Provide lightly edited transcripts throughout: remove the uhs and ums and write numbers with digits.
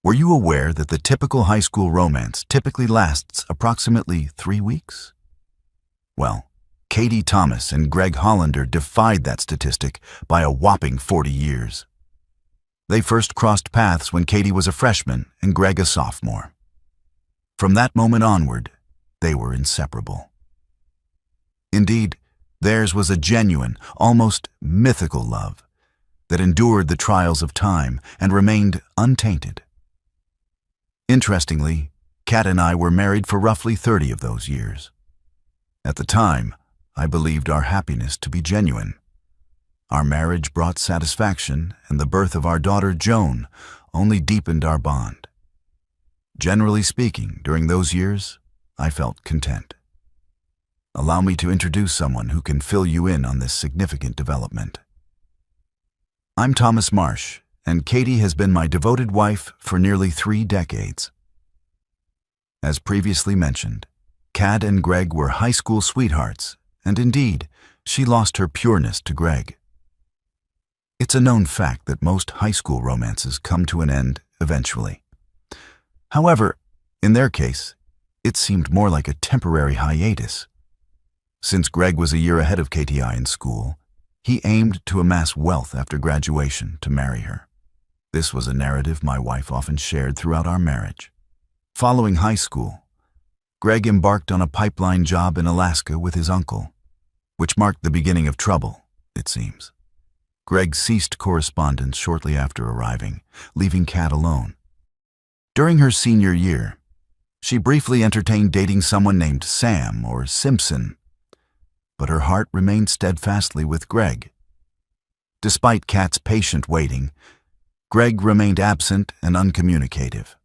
Were you aware that the typical high school romance typically lasts approximately 3 weeks? Well, Katie Thomas and Greg Hollander defied that statistic by a whopping 40 years. They first crossed paths when Katie was a freshman and Greg a sophomore. From that moment onward, they were inseparable. Indeed, theirs was a genuine, almost mythical love that endured the trials of time and remained untainted. Interestingly, Kat and I were married for roughly 30 of those years. At the time, I believed our happiness to be genuine. Our marriage brought satisfaction, and the birth of our daughter Joan only deepened our bond. Generally speaking, during those years, I felt content. Allow me to introduce someone who can fill you in on this significant development. I'm Thomas Marsh, and Katie has been my devoted wife for nearly 3 decades. As previously mentioned, Kat and Greg were high school sweethearts, and indeed, she lost her pureness to Greg. It's a known fact that most high school romances come to an end eventually. However, in their case, it seemed more like a temporary hiatus. Since Greg was a year ahead of KTI in school, he aimed to amass wealth after graduation to marry her. This was a narrative my wife often shared throughout our marriage. Following high school, Greg embarked on a pipeline job in Alaska with his uncle, which marked the beginning of trouble, it seems. Greg ceased correspondence shortly after arriving, leaving Kat alone. During her senior year, she briefly entertained dating someone named Sam or Simpson, but her heart remained steadfastly with Greg. Despite Kat's patient waiting, Greg remained absent and uncommunicative.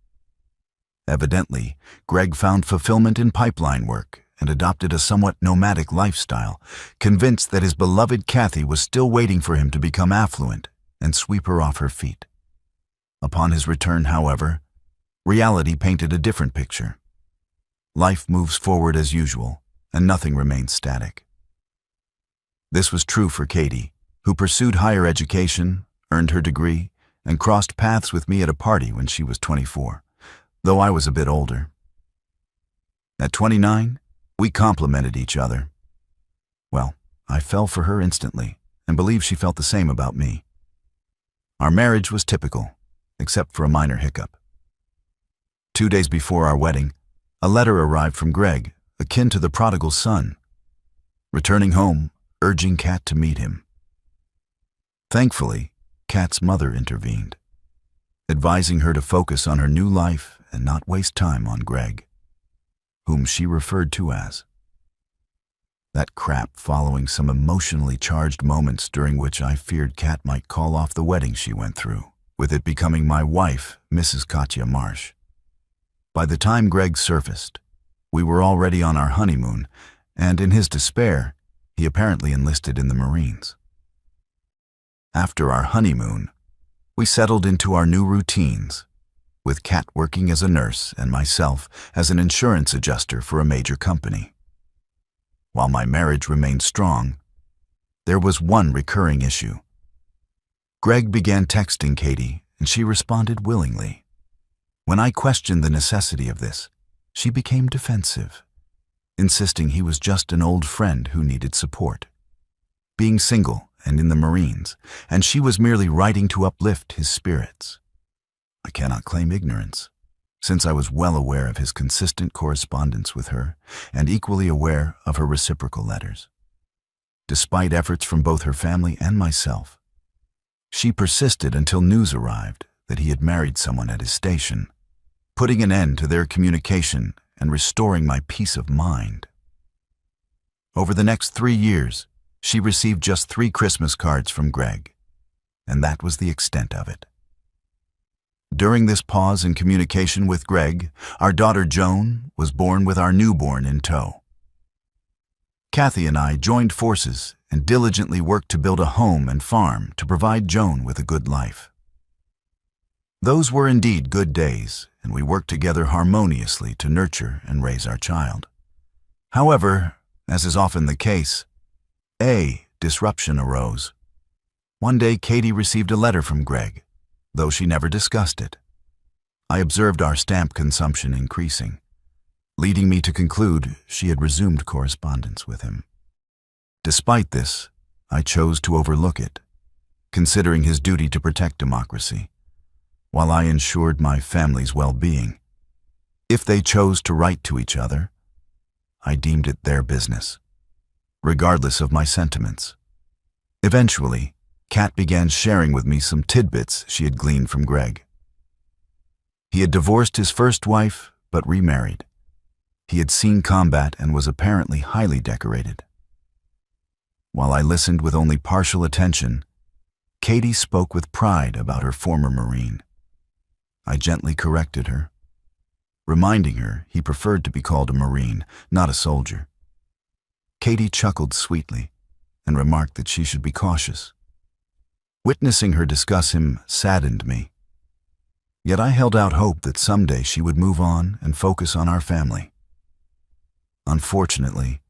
Evidently, Greg found fulfillment in pipeline work and adopted a somewhat nomadic lifestyle, convinced that his beloved Kathy was still waiting for him to become affluent and sweep her off her feet. Upon his return, however, reality painted a different picture. Life moves forward as usual, and nothing remains static. This was true for Katie, who pursued higher education, earned her degree, and crossed paths with me at a party when she was 24, though I was a bit older. At 29, we complimented each other. Well, I fell for her instantly, and believe she felt the same about me. Our marriage was typical, except for a minor hiccup. 2 days before our wedding, a letter arrived from Greg, akin to the prodigal son, returning home, urging Kat to meet him. Thankfully, Kat's mother intervened, advising her to focus on her new life and not waste time on Greg, whom she referred to as that crap, following some emotionally charged moments during which I feared Kat might call off the wedding she went through, with it becoming my wife, Mrs. Katya Marsh. By the time Greg surfaced, we were already on our honeymoon, and in his despair, he apparently enlisted in the Marines. After our honeymoon, we settled into our new routines, with Kat working as a nurse and myself as an insurance adjuster for a major company. While my marriage remained strong, there was one recurring issue. Greg began texting Katie, and she responded willingly. When I questioned the necessity of this, she became defensive, insisting he was just an old friend who needed support. Being single and in the Marines, and she was merely writing to uplift his spirits. I cannot claim ignorance, since I was well aware of his consistent correspondence with her and equally aware of her reciprocal letters. Despite efforts from both her family and myself, she persisted until news arrived that he had married someone at his station, putting an end to their communication and restoring my peace of mind. Over the next 3 years, she received just 3 Christmas cards from Greg, and that was the extent of it. During this pause in communication with Greg, our daughter Joan was born with our newborn in tow. Kathy and I joined forces and diligently worked to build a home and farm to provide Joan with a good life. Those were indeed good days, and we worked together harmoniously to nurture and raise our child. However, as is often the case, a disruption arose. One day, Katie received a letter from Greg, though she never discussed it. I observed our stamp consumption increasing, leading me to conclude she had resumed correspondence with him. Despite this, I chose to overlook it, considering his duty to protect democracy, while I ensured my family's well-being. If they chose to write to each other, I deemed it their business, regardless of my sentiments. Eventually, Kat began sharing with me some tidbits she had gleaned from Greg. He had divorced his first wife, but remarried. He had seen combat and was apparently highly decorated. While I listened with only partial attention, Katie spoke with pride about her former Marine. I gently corrected her, reminding her he preferred to be called a Marine, not a soldier. Katie chuckled sweetly and remarked that she should be cautious. Witnessing her discuss him saddened me, yet I held out hope that someday she would move on and focus on our family. Unfortunately,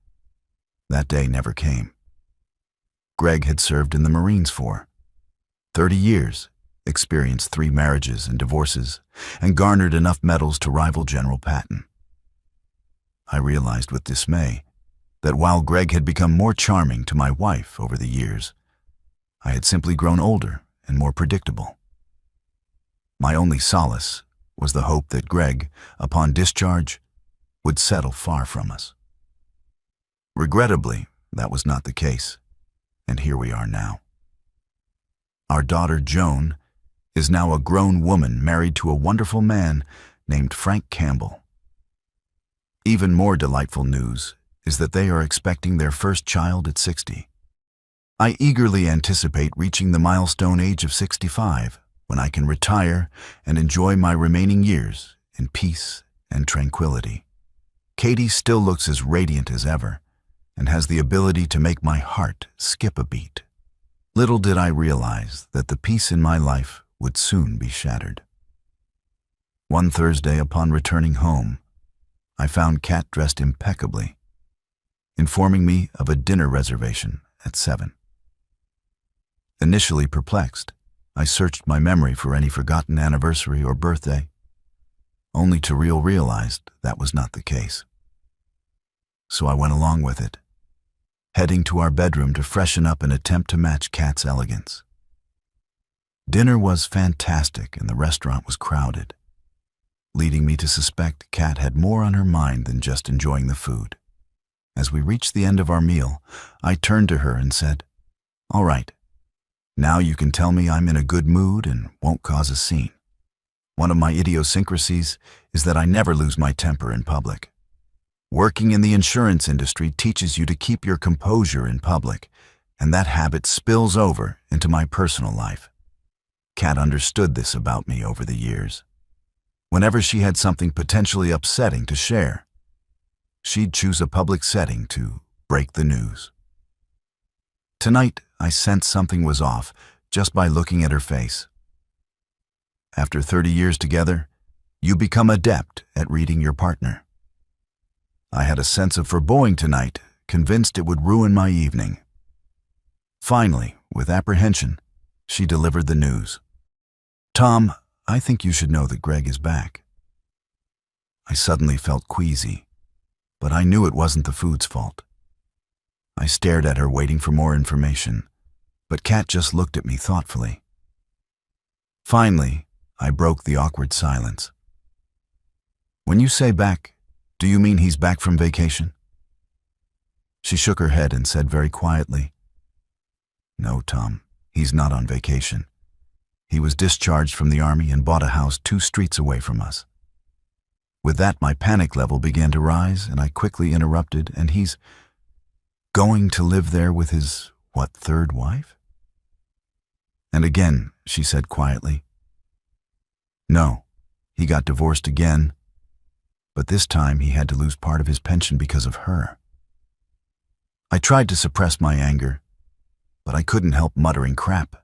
that day never came. Greg had served in the Marines for 30 years, experienced 3 marriages and divorces, and garnered enough medals to rival General Patton. I realized with dismay that while Greg had become more charming to my wife over the years, I had simply grown older and more predictable. My only solace was the hope that Greg, upon discharge, would settle far from us. Regrettably, that was not the case, and here we are now. Our daughter, Joan, is now a grown woman married to a wonderful man named Frank Campbell. Even more delightful news is that they are expecting their first child at 60. I eagerly anticipate reaching the milestone age of 65, when I can retire and enjoy my remaining years in peace and tranquility. Katie still looks as radiant as ever and has the ability to make my heart skip a beat. Little did I realize that the peace in my life would soon be shattered. One Thursday, upon returning home, I found Kat dressed impeccably, informing me of a dinner reservation at 7. Initially perplexed, I searched my memory for any forgotten anniversary or birthday, only to realize that was not the case. So I went along with it, heading to our bedroom to freshen up and attempt to match Kat's elegance. Dinner was fantastic and the restaurant was crowded, leading me to suspect Kat had more on her mind than just enjoying the food. As we reached the end of our meal, I turned to her and said, "All right, now you can tell me I'm in a good mood and won't cause a scene. One of my idiosyncrasies is that I never lose my temper in public. Working in the insurance industry teaches you to keep your composure in public, and that habit spills over into my personal life." Kat understood this about me over the years. Whenever she had something potentially upsetting to share, she'd choose a public setting to break the news. Tonight, I sensed something was off just by looking at her face. After 30 years together, you become adept at reading your partner. I had a sense of foreboding tonight, convinced it would ruin my evening. Finally, with apprehension, she delivered the news. "Tom, I think you should know that Greg is back." I suddenly felt queasy, but I knew it wasn't the food's fault. I stared at her, waiting for more information, but Kat just looked at me thoughtfully. Finally, I broke the awkward silence. "When you say back, do you mean he's back from vacation?" She shook her head and said very quietly, "No, Tom, he's not on vacation. He was discharged from the Army and bought a house 2 streets away from us." With that, my panic level began to rise, and I quickly interrupted, "And he's going to live there with his, what, 3rd wife?" And again, she said quietly, "No, he got divorced again, but this time he had to lose part of his pension because of her." I tried to suppress my anger, but I couldn't help muttering, "Crap,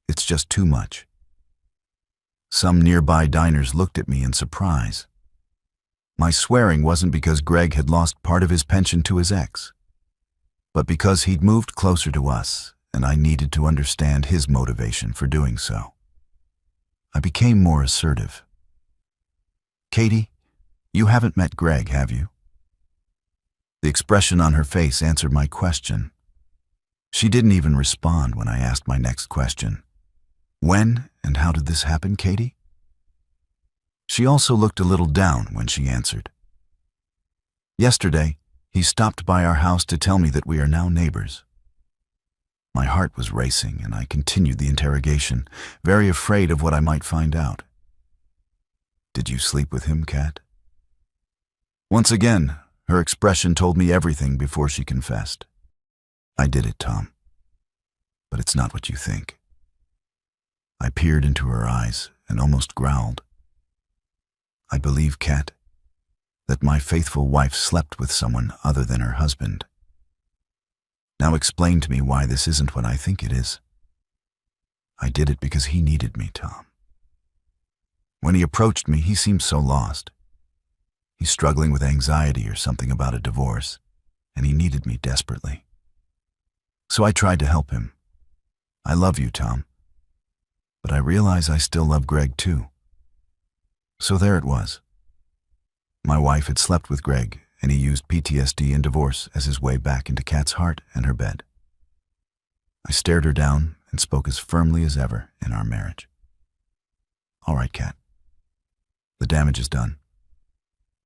it's just too much." Some nearby diners looked at me in surprise. My swearing wasn't because Greg had lost part of his pension to his ex, but because he'd moved closer to us, and I needed to understand his motivation for doing so. I became more assertive. Katie, you haven't met Greg, have you? The expression on her face answered my question. She didn't even respond when I asked my next question. When and how did this happen, Katie? She also looked a little down when she answered. Yesterday, he stopped by our house to tell me that we are now neighbors. My heart was racing, and I continued the interrogation, very afraid of what I might find out. Did you sleep with him, Kat? Once again, her expression told me everything before she confessed. I did it, Tom. But it's not what you think. I peered into her eyes and almost growled. I believe, Kat, that my faithful wife slept with someone other than her husband. Now explain to me why this isn't what I think it is. I did it because he needed me, Tom. When he approached me, he seemed so lost. He's struggling with anxiety or something about a divorce, and he needed me desperately. So I tried to help him. I love you, Tom. But I realize I still love Greg, too. So there it was. My wife had slept with Greg, and he used PTSD and divorce as his way back into Kat's heart and her bed. I stared her down and spoke as firmly as ever in our marriage. All right, Kat. The damage is done.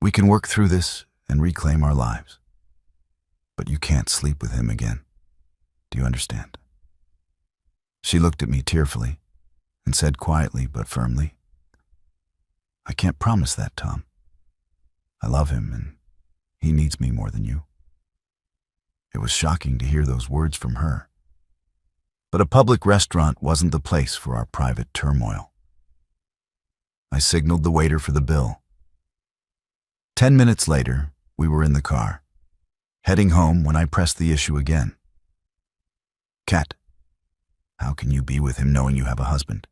We can work through this and reclaim our lives. But you can't sleep with him again. Do you understand? She looked at me tearfully and said quietly but firmly, I can't promise that, Tom. I love him and he needs me more than you. It was shocking to hear those words from her. But a public restaurant wasn't the place for our private turmoil. I signaled the waiter for the bill. 10 minutes later, we were in the car, heading home when I pressed the issue again. Kat, how can you be with him knowing you have a husband?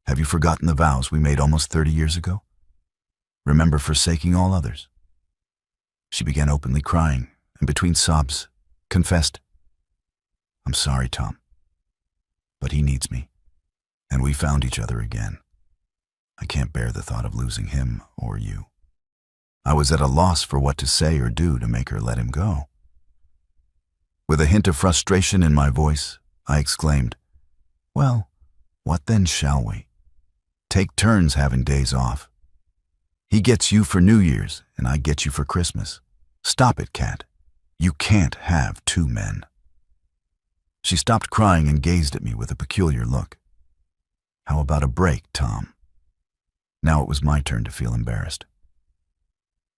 Have you forgotten the vows we made almost 30 years ago? Remember forsaking all others. She began openly crying, and between sobs, confessed, I'm sorry, Tom, but he needs me, and we found each other again. I can't bear the thought of losing him or you. I was at a loss for what to say or do to make her let him go. With a hint of frustration in my voice, I exclaimed, well, what then shall we? Take turns having days off. He gets you for New Year's, and I get you for Christmas. Stop it, Kat. You can't have two men. She stopped crying and gazed at me with a peculiar look. How about a break, Tom? Now it was my turn to feel embarrassed.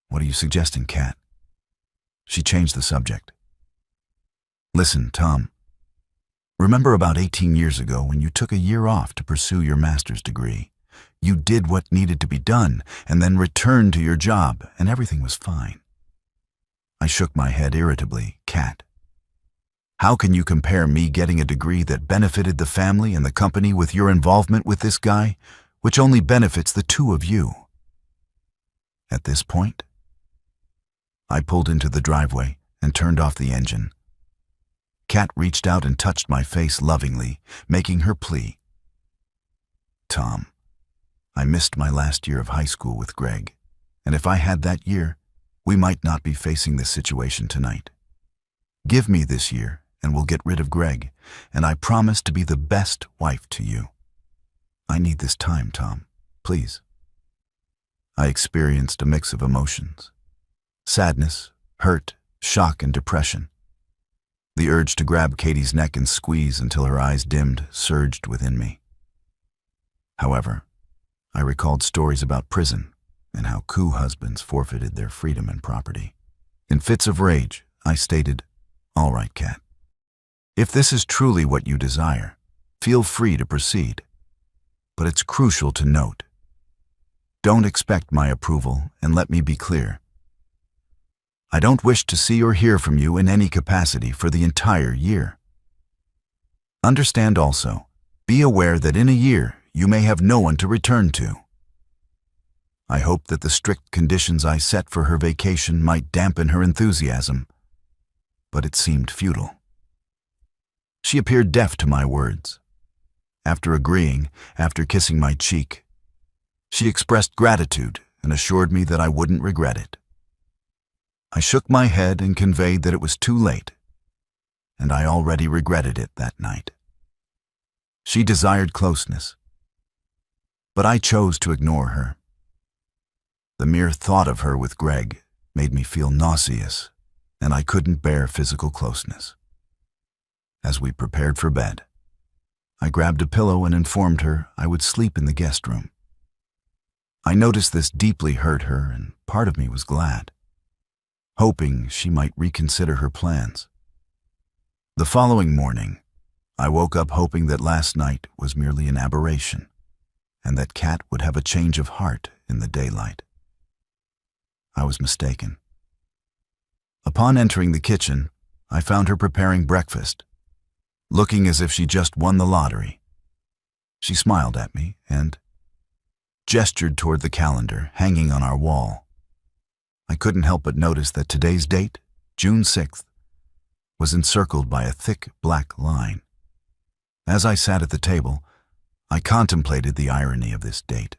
What are you suggesting, Kat? She changed the subject. Listen, Tom. Remember about 18 years ago when you took a year off to pursue your master's degree? You did what needed to be done and then returned to your job, and everything was fine. I shook my head irritably. Kat, how can you compare me getting a degree that benefited the family and the company with your involvement with this guy, which only benefits the two of you? At this point, I pulled into the driveway and turned off the engine. Kat reached out and touched my face lovingly, making her plea. Tom, I missed my last year of high school with Greg, and if I had that year, we might not be facing this situation tonight. Give me this year, and we'll get rid of Greg, and I promise to be the best wife to you. I need this time, Tom, please. I experienced a mix of emotions. Sadness, hurt, shock, and depression. The urge to grab Katie's neck and squeeze until her eyes dimmed surged within me. However, I recalled stories about prison and how coup husbands forfeited their freedom and property. In fits of rage, I stated, all right, Kat. If this is truly what you desire, feel free to proceed. But it's crucial to note. Don't expect my approval, and let me be clear. I don't wish to see or hear from you in any capacity for the entire year. Understand also, be aware that in a year you may have no one to return to. I hoped that the strict conditions I set for her vacation might dampen her enthusiasm, but it seemed futile. She appeared deaf to my words. After agreeing, after kissing my cheek, she expressed gratitude and assured me that I wouldn't regret it. I shook my head and conveyed that it was too late, and I already regretted it that night. She desired closeness, but I chose to ignore her. The mere thought of her with Greg made me feel nauseous, and I couldn't bear physical closeness. As we prepared for bed, I grabbed a pillow and informed her I would sleep in the guest room. I noticed this deeply hurt her, and part of me was glad, hoping she might reconsider her plans. The following morning, I woke up hoping that last night was merely an aberration, and that Kat would have a change of heart in the daylight. I was mistaken. Upon entering the kitchen, I found her preparing breakfast, looking as if she just won the lottery. She smiled at me and gestured toward the calendar hanging on our wall. I couldn't help but notice that today's date, June 6th, was encircled by a thick black line. As I sat at the table, I contemplated the irony of this date.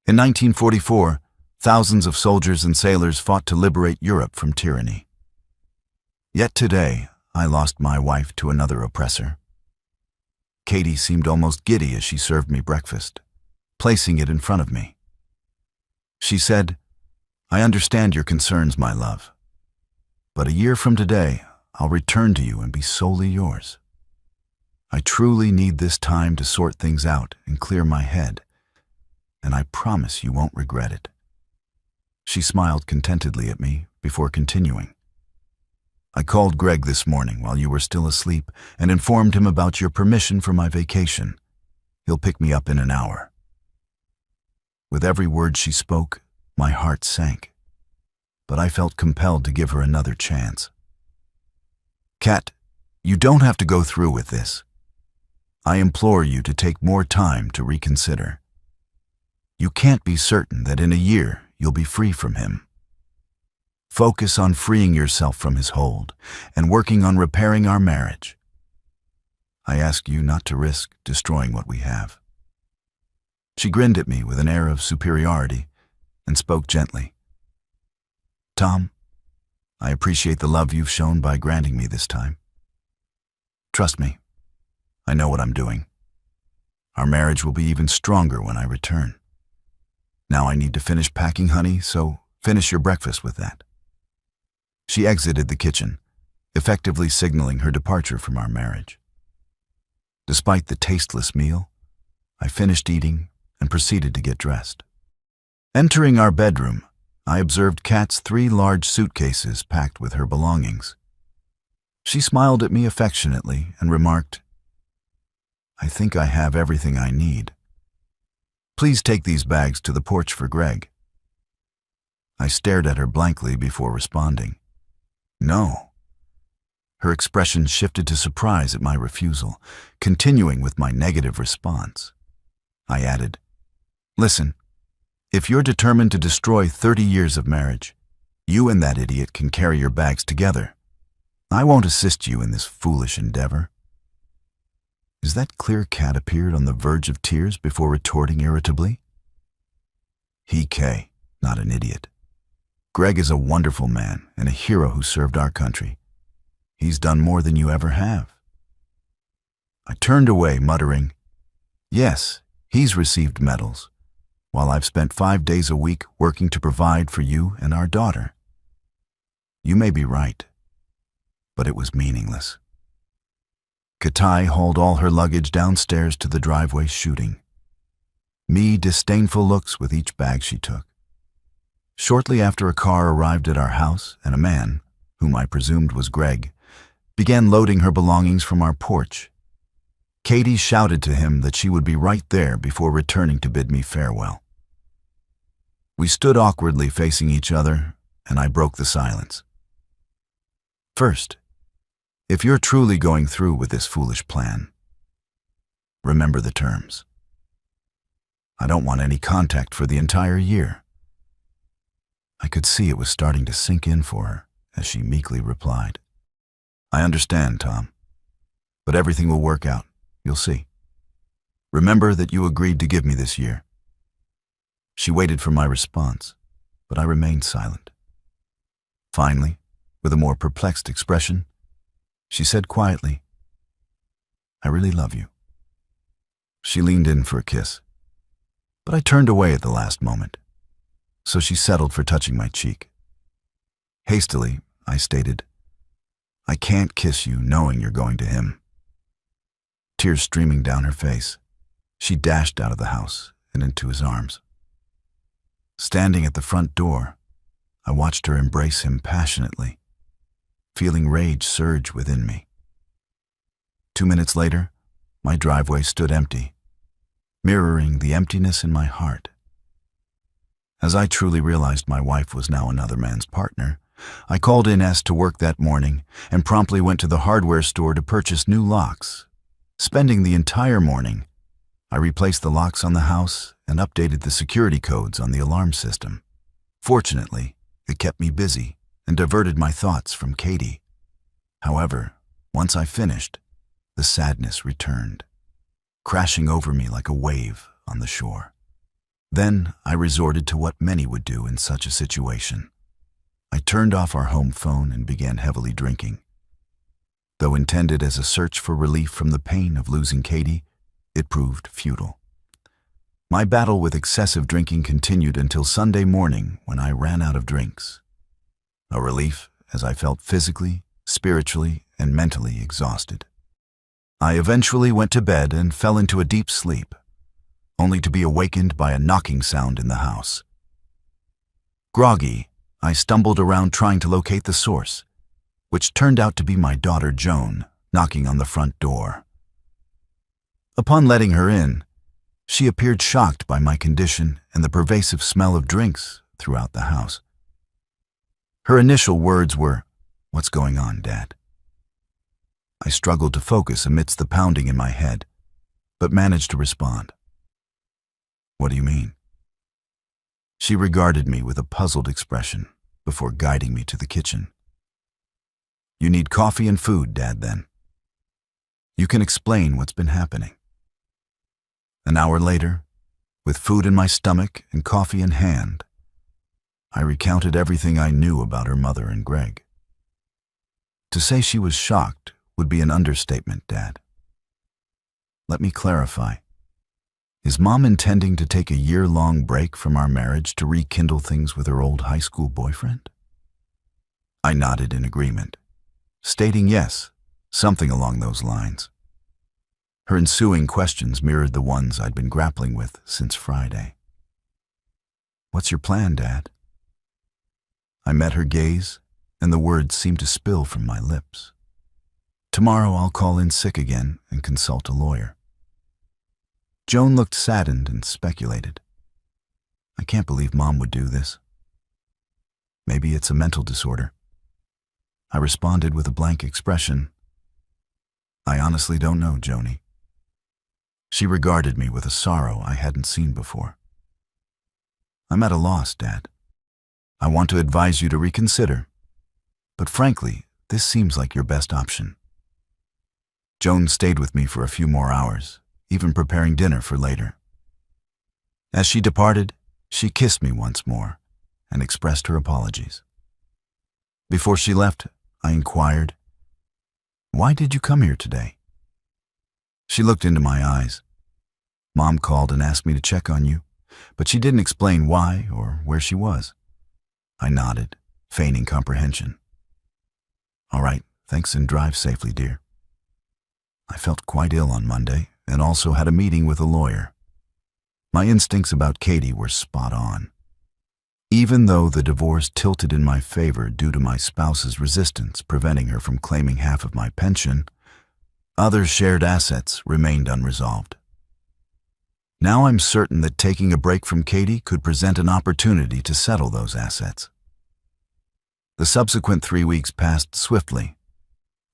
In 1944, thousands of soldiers and sailors fought to liberate Europe from tyranny. Yet today, I lost my wife to another oppressor. Katie seemed almost giddy as she served me breakfast, placing it in front of me. She said, "I understand your concerns, my love, but a year from today, I'll return to you and be solely yours. I truly need this time to sort things out and clear my head, and I promise you won't regret it." She smiled contentedly at me before continuing. "I called Greg this morning while you were still asleep and informed him about your permission for my vacation. He'll pick me up in an hour." With every word she spoke, my heart sank, but I felt compelled to give her another chance. "Kat, you don't have to go through with this. I implore you to take more time to reconsider. You can't be certain that in a year you'll be free from him. Focus on freeing yourself from his hold and working on repairing our marriage. I ask you not to risk destroying what we have." She grinned at me with an air of superiority and spoke gently. "Tom, I appreciate the love you've shown by granting me this time. Trust me, I know what I'm doing. Our marriage will be even stronger when I return. Now I need to finish packing, honey, so finish your breakfast with that." She exited the kitchen, effectively signaling her departure from our marriage. Despite the tasteless meal, I finished eating and proceeded to get dressed. Entering our bedroom, I observed Kat's 3 large suitcases packed with her belongings. She smiled at me affectionately and remarked, "I think I have everything I need. Please take these bags to the porch for Greg." I stared at her blankly before responding, "No." Her expression shifted to surprise at my refusal, continuing with my negative response. I added, "Listen, if you're determined to destroy 30 years of marriage, you and that idiot can carry your bags together. I won't assist you in this foolish endeavor." Is that clear Kat appeared on the verge of tears before retorting irritably? "He, Kay, not an idiot. Greg is a wonderful man and a hero who served our country. He's done more than you ever have." I turned away, muttering, "Yes, he's received medals, while I've spent 5 days a week working to provide for you and our daughter. You may be right, but it was meaningless." Katai hauled all her luggage downstairs to the driveway, shooting me disdainful looks with each bag she took. Shortly after, a car arrived at our house, and a man, whom I presumed was Greg, began loading her belongings from our porch. Katie shouted to him that she would be right there before returning to bid me farewell. We stood awkwardly facing each other, and I broke the silence. "First, if you're truly going through with this foolish plan, remember the terms. I don't want any contact for the entire year." I could see it was starting to sink in for her as she meekly replied, "I understand, Tom, but everything will work out. You'll see. Remember that you agreed to give me this year." She waited for my response, but I remained silent. Finally, with a more perplexed expression, she said quietly, "I really love you." She leaned in for a kiss, but I turned away at the last moment, so she settled for touching my cheek. Hastily, I stated, "I can't kiss you knowing you're going to him." Tears streaming down her face, she dashed out of the house and into his arms. Standing at the front door, I watched her embrace him passionately, feeling rage surge within me. 2 minutes later, my driveway stood empty, mirroring the emptiness in my heart. As I truly realized my wife was now another man's partner, I called in to work that morning and promptly went to the hardware store to purchase new locks. Spending the entire morning, I replaced the locks on the house and updated the security codes on the alarm system. Fortunately, it kept me busy and diverted my thoughts from Katie. However, once I finished, the sadness returned, crashing over me like a wave on the shore. Then I resorted to what many would do in such a situation. I turned off our home phone and began heavily drinking. Though intended as a search for relief from the pain of losing Katie, it proved futile. My battle with excessive drinking continued until Sunday morning when I ran out of drinks. A relief as I felt physically, spiritually, and mentally exhausted. I eventually went to bed and fell into a deep sleep, only to be awakened by a knocking sound in the house. Groggy, I stumbled around trying to locate the source, which turned out to be my daughter Joan knocking on the front door. Upon letting her in, she appeared shocked by my condition and the pervasive smell of drinks throughout the house. Her initial words were, "What's going on, Dad?" I struggled to focus amidst the pounding in my head, but managed to respond. "What do you mean?" She regarded me with a puzzled expression before guiding me to the kitchen. "You need coffee and food, Dad, then. You can explain what's been happening." An hour later, with food in my stomach and coffee in hand, I recounted everything I knew about her mother and Greg. To say she was shocked would be an understatement, Dad. Let me clarify. Is Mom intending to take a year-long break from our marriage to rekindle things with her old high school boyfriend? I nodded in agreement, stating yes, something along those lines. Her ensuing questions mirrored the ones I'd been grappling with since Friday. "What's your plan, Dad?" I met her gaze, and the words seemed to spill from my lips. "Tomorrow I'll call in sick again and consult a lawyer." Joan looked saddened and speculated. "I can't believe Mom would do this. Maybe it's a mental disorder." I responded with a blank expression. "I honestly don't know, Joni." She regarded me with a sorrow I hadn't seen before. "I'm at a loss, Dad. I want to advise you to reconsider, but frankly, this seems like your best option." Joan stayed with me for a few more hours, even preparing dinner for later. As she departed, she kissed me once more and expressed her apologies. Before she left, I inquired, "Why did you come here today?" She looked into my eyes. "Mom called and asked me to check on you, but she didn't explain why or where she was." I nodded, feigning comprehension. "All right, thanks and drive safely, dear." I felt quite ill on Monday and also had a meeting with a lawyer. My instincts about Katie were spot on. Even though the divorce tilted in my favor due to my spouse's resistance preventing her from claiming half of my pension, other shared assets remained unresolved. Now I'm certain that taking a break from Katie could present an opportunity to settle those assets. The subsequent 3 weeks passed swiftly,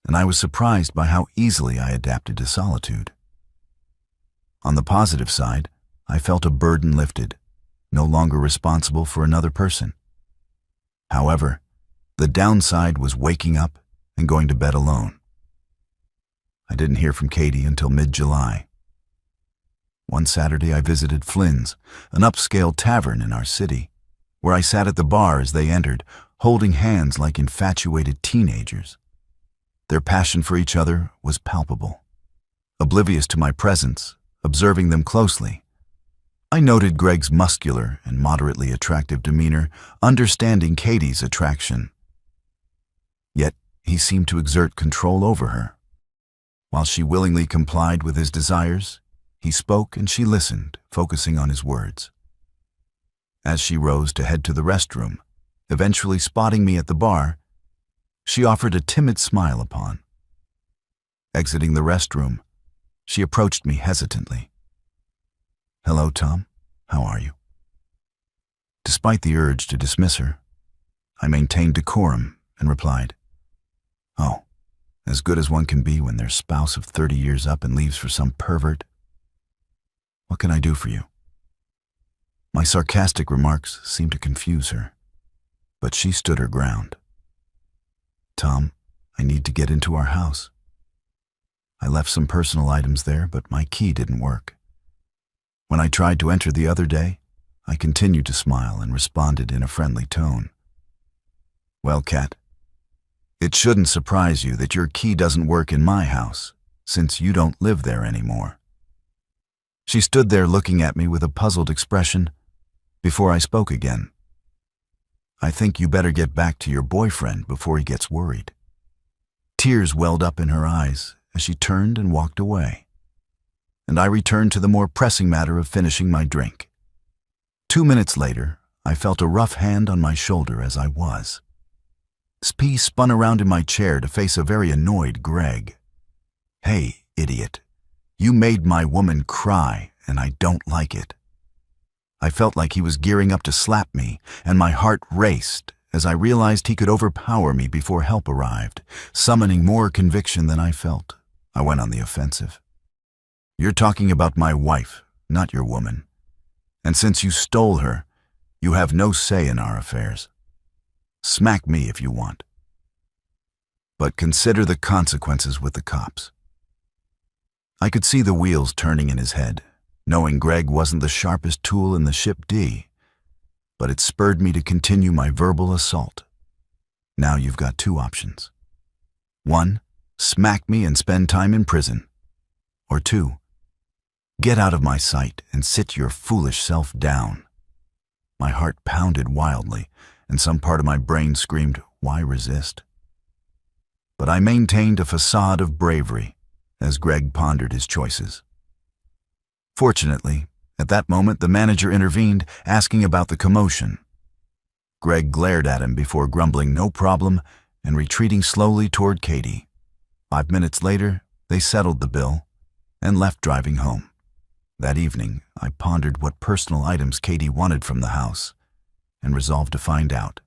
and I was surprised by how easily I adapted to solitude. On the positive side, I felt a burden lifted, no longer responsible for another person. However, the downside was waking up and going to bed alone. I didn't hear from Katie until mid-July. One Saturday I visited Flynn's, an upscale tavern in our city, where I sat at the bar as they entered, holding hands like infatuated teenagers. Their passion for each other was palpable. Oblivious to my presence, observing them closely, I noted Greg's muscular and moderately attractive demeanor, understanding Katie's attraction. Yet he seemed to exert control over her. While she willingly complied with his desires, he spoke and she listened, focusing on his words. As she rose to head to the restroom, eventually spotting me at the bar, she offered a timid smile upon. Exiting the restroom, she approached me hesitantly. "Hello, Tom. How are you?" Despite the urge to dismiss her, I maintained decorum and replied, "Oh, as good as one can be when their spouse of 30 years up and leaves for some pervert. What can I do for you?" My sarcastic remarks seemed to confuse her, but she stood her ground. "Tom, I need to get into our house. I left some personal items there, but my key didn't work. When I tried to enter the other day, I continued to smile and responded in a friendly tone. Well, Kat, it shouldn't surprise you that your key doesn't work in my house, since you don't live there anymore." She stood there looking at me with a puzzled expression before I spoke again. "I think you better get back to your boyfriend before he gets worried." Tears welled up in her eyes as she turned and walked away, and I returned to the more pressing matter of finishing my drink. 2 minutes later, I felt a rough hand on my shoulder as I was. Spee spun around in my chair to face a very annoyed Greg. "Hey, idiot. You made my woman cry, and I don't like it." I felt like he was gearing up to slap me, and my heart raced as I realized he could overpower me before help arrived. Summoning more conviction than I felt, I went on the offensive. "You're talking about my wife, not your woman. And since you stole her, you have no say in our affairs. Smack me if you want. But consider the consequences with the cops." I could see the wheels turning in his head, knowing Greg wasn't the sharpest tool in the ship D, but it spurred me to continue my verbal assault. "Now you've got 2 options. 1, smack me and spend time in prison. Or 2, get out of my sight and sit your foolish self down." My heart pounded wildly, and some part of my brain screamed, "Why resist?" But I maintained a facade of bravery as Greg pondered his choices. Fortunately, at that moment the manager intervened, asking about the commotion. Greg glared at him before grumbling "no problem" and retreating slowly toward Katie. 5 minutes later, they settled the bill and left driving home. That evening, I pondered what personal items Katie wanted from the house and resolved to find out.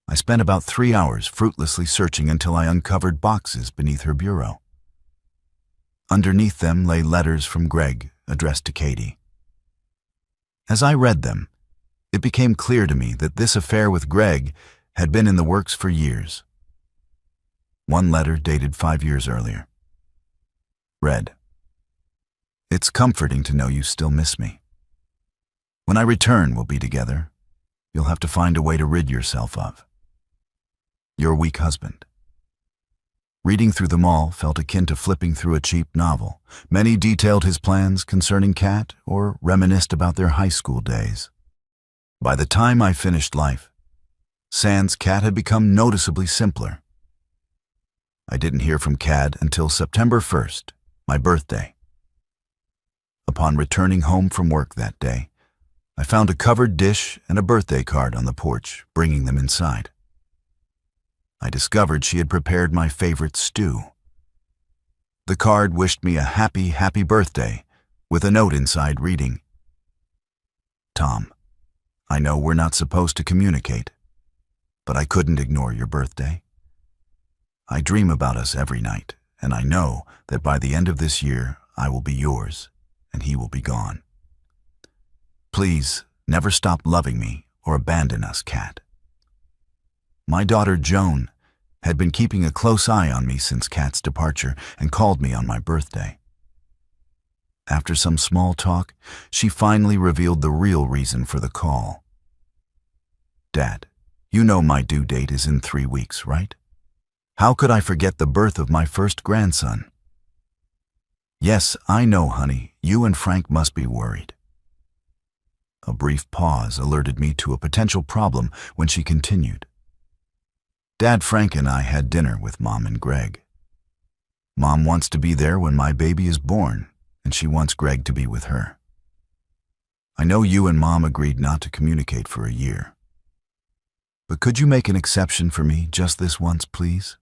I spent about 3 hours fruitlessly searching until I uncovered boxes beneath her bureau. Underneath them lay letters from Greg addressed to Katie. As I read them, it became clear to me that this affair with Greg had been in the works for years. One letter dated 5 years earlier. Read, "It's comforting to know you still miss me. When I return, we'll be together. You'll have to find a way to rid yourself of. Your weak husband." Reading through them all felt akin to flipping through a cheap novel. Many detailed his plans concerning Kat or reminisced about their high school days. By the time I finished life, Sans Kat had become noticeably simpler. I didn't hear from Kat until September 1st, my birthday. Upon returning home from work that day, I found a covered dish and a birthday card on the porch, bringing them inside. I discovered she had prepared my favorite stew. The card wished me a happy, happy birthday, with a note inside reading, "Tom, I know we're not supposed to communicate, but I couldn't ignore your birthday. I dream about us every night, and I know that by the end of this year, I will be yours, and he will be gone. Please, never stop loving me or abandon us, Kat." My daughter, Joan, had been keeping a close eye on me since Kat's departure and called me on my birthday. After some small talk, she finally revealed the real reason for the call. "Dad, you know my due date is in 3 weeks, right? How could I forget the birth of my first grandson?" "Yes, I know, honey. You and Frank must be worried." A brief pause alerted me to a potential problem when she continued. "Dad, Frank and I had dinner with Mom and Greg. Mom wants to be there when my baby is born, and she wants Greg to be with her. I know you and Mom agreed not to communicate for a year. But could you make an exception for me just this once, please?"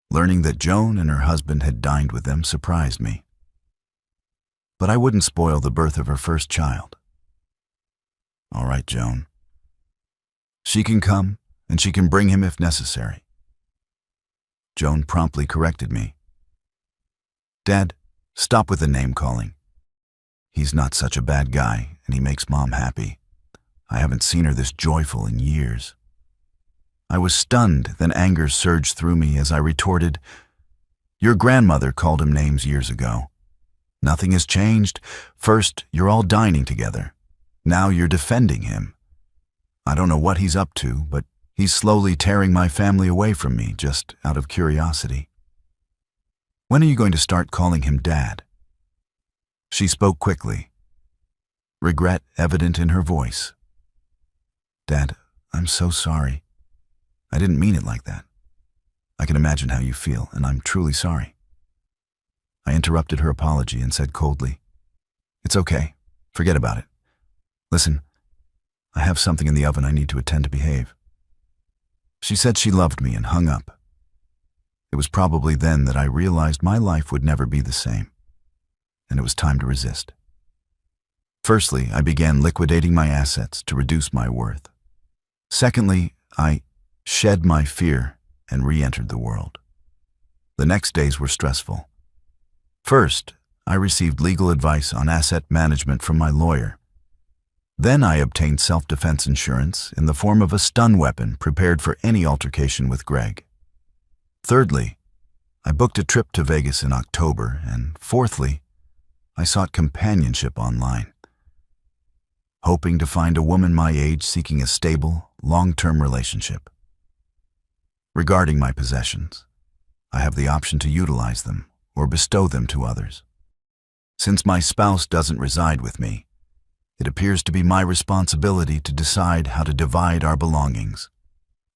Learning that Joan and her husband had dined with them surprised me. But I wouldn't spoil the birth of her first child. "All right, Joan. She can come, and she can bring him if necessary." Joan promptly corrected me. "Dad, stop with the name-calling. He's not such a bad guy, and he makes Mom happy. I haven't seen her this joyful in years." I was stunned, then anger surged through me as I retorted, "Your grandmother called him names years ago. Nothing has changed. First, you're all dining together. Now you're defending him. I don't know what he's up to, but he's slowly tearing my family away from me just out of curiosity. When are you going to start calling him Dad?" She spoke quickly, regret evident in her voice. "Dad, I'm so sorry. I didn't mean it like that. I can imagine how you feel, and I'm truly sorry." I interrupted her apology and said coldly, "It's okay. Forget about it. Listen, I have something in the oven I need to attend to behave." She said she loved me and hung up. It was probably then that I realized my life would never be the same, and it was time to resist. Firstly, I began liquidating my assets to reduce my worth. Secondly, I shed my fear and re-entered the world. The next days were stressful. First, I received legal advice on asset management from my lawyer. Then I obtained self-defense insurance in the form of a stun weapon prepared for any altercation with Greg. Thirdly, I booked a trip to Vegas in October, and fourthly, I sought companionship online, hoping to find a woman my age seeking a stable, long-term relationship. Regarding my possessions, I have the option to utilize them or bestow them to others. Since my spouse doesn't reside with me, it appears to be my responsibility to decide how to divide our belongings.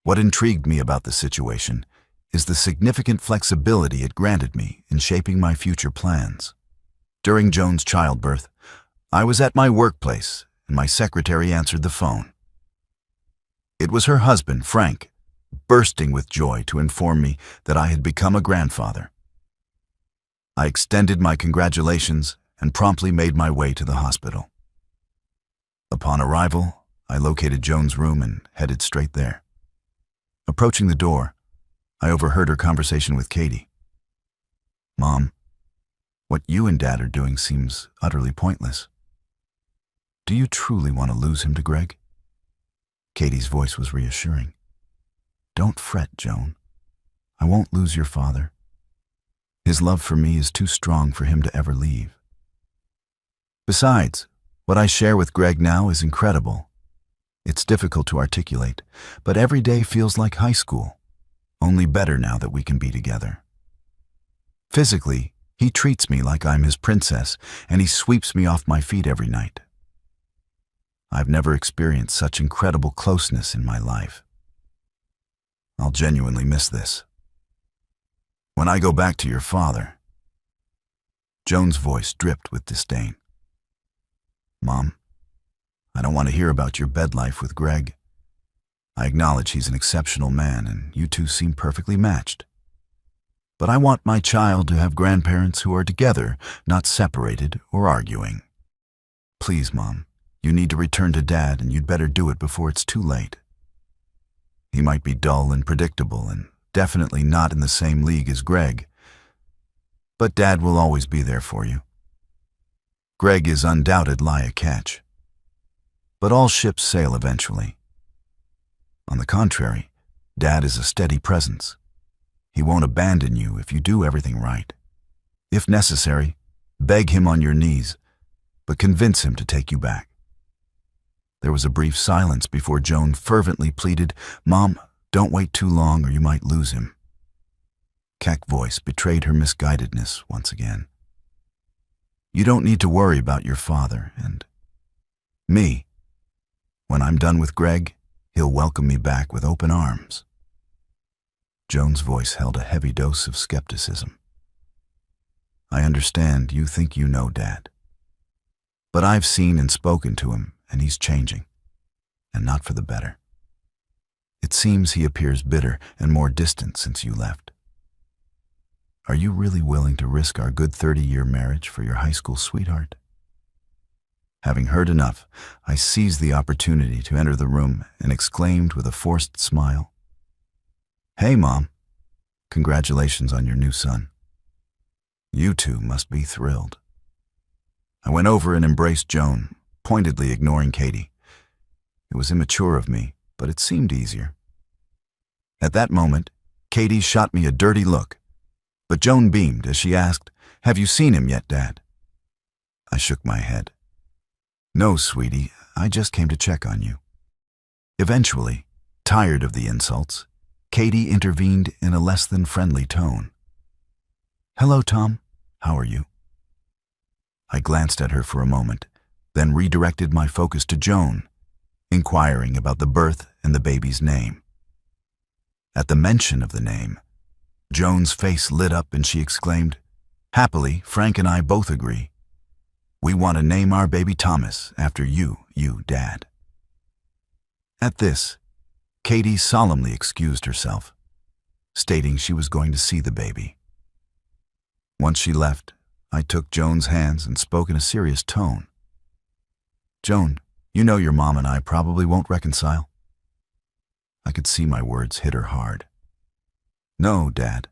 What intrigued me about the situation is the significant flexibility it granted me in shaping my future plans. During Joan's childbirth, I was at my workplace and my secretary answered the phone. It was her husband, Frank, bursting with joy to inform me that I had become a grandfather. I extended my congratulations and promptly made my way to the hospital. Upon arrival, I located Joan's room and headed straight there. Approaching the door, I overheard her conversation with Katie. "Mom, what you and Dad are doing seems utterly pointless. Do you truly want to lose him to Greg?" Katie's voice was reassuring. "Don't fret, Joan. I won't lose your father. His love for me is too strong for him to ever leave. Besides, what I share with Greg now is incredible. It's difficult to articulate, but every day feels like high school, only better now that we can be together. Physically, he treats me like I'm his princess, and he sweeps me off my feet every night. I've never experienced such incredible closeness in my life. I'll genuinely miss this. When I go back to your father..." Joan's voice dripped with disdain. "Mom, I don't want to hear about your bed life with Greg. I acknowledge he's an exceptional man and you two seem perfectly matched. But I want my child to have grandparents who are together, not separated or arguing. Please, Mom, you need to return to Dad and you'd better do it before it's too late. He might be dull and predictable and definitely not in the same league as Greg, but Dad will always be there for you. Greg is undoubtedly a catch, but all ships sail eventually. On the contrary, Dad is a steady presence. He won't abandon you if you do everything right. If necessary, Beg him on your knees, but convince him to take you back." There was a brief silence before Joan fervently pleaded, "Mom, don't wait too long or you might lose him." Keck's voice betrayed her misguidedness once again. "You don't need to worry about your father and me. When I'm done with Greg, he'll welcome me back with open arms." Joan's voice held a heavy dose of skepticism. "I understand you think you know Dad. But I've seen and spoken to him, and he's changing, and not for the better. It seems he appears bitter and more distant since you left. Are you really willing to risk our good 30-year marriage for your high school sweetheart?" Having heard enough, I seized the opportunity to enter the room and exclaimed with a forced smile, "Hey, Mom. Congratulations on your new son. You two must be thrilled." I went over and embraced Joan, pointedly ignoring Katie. It was immature of me, but it seemed easier. At that moment, Katie shot me a dirty look, but Joan beamed as she asked, "Have you seen him yet, Dad?" I shook my head. "No, sweetie, I just came to check on you." Eventually, tired of the insults, Katie intervened in a less than friendly tone. "Hello, Tom. How are you?" I glanced at her for a moment, then redirected my focus to Joan, inquiring about the birth and the baby's name. At the mention of the name, Joan's face lit up and she exclaimed, "Happily, Frank and I both agree. We want to name our baby Thomas after you, Dad." At this, Katie solemnly excused herself, stating she was going to see the baby. Once she left, I took Joan's hands and spoke in a serious tone. "Joan, you know your mom and I probably won't reconcile." I could see my words hit her hard. "No, Dad,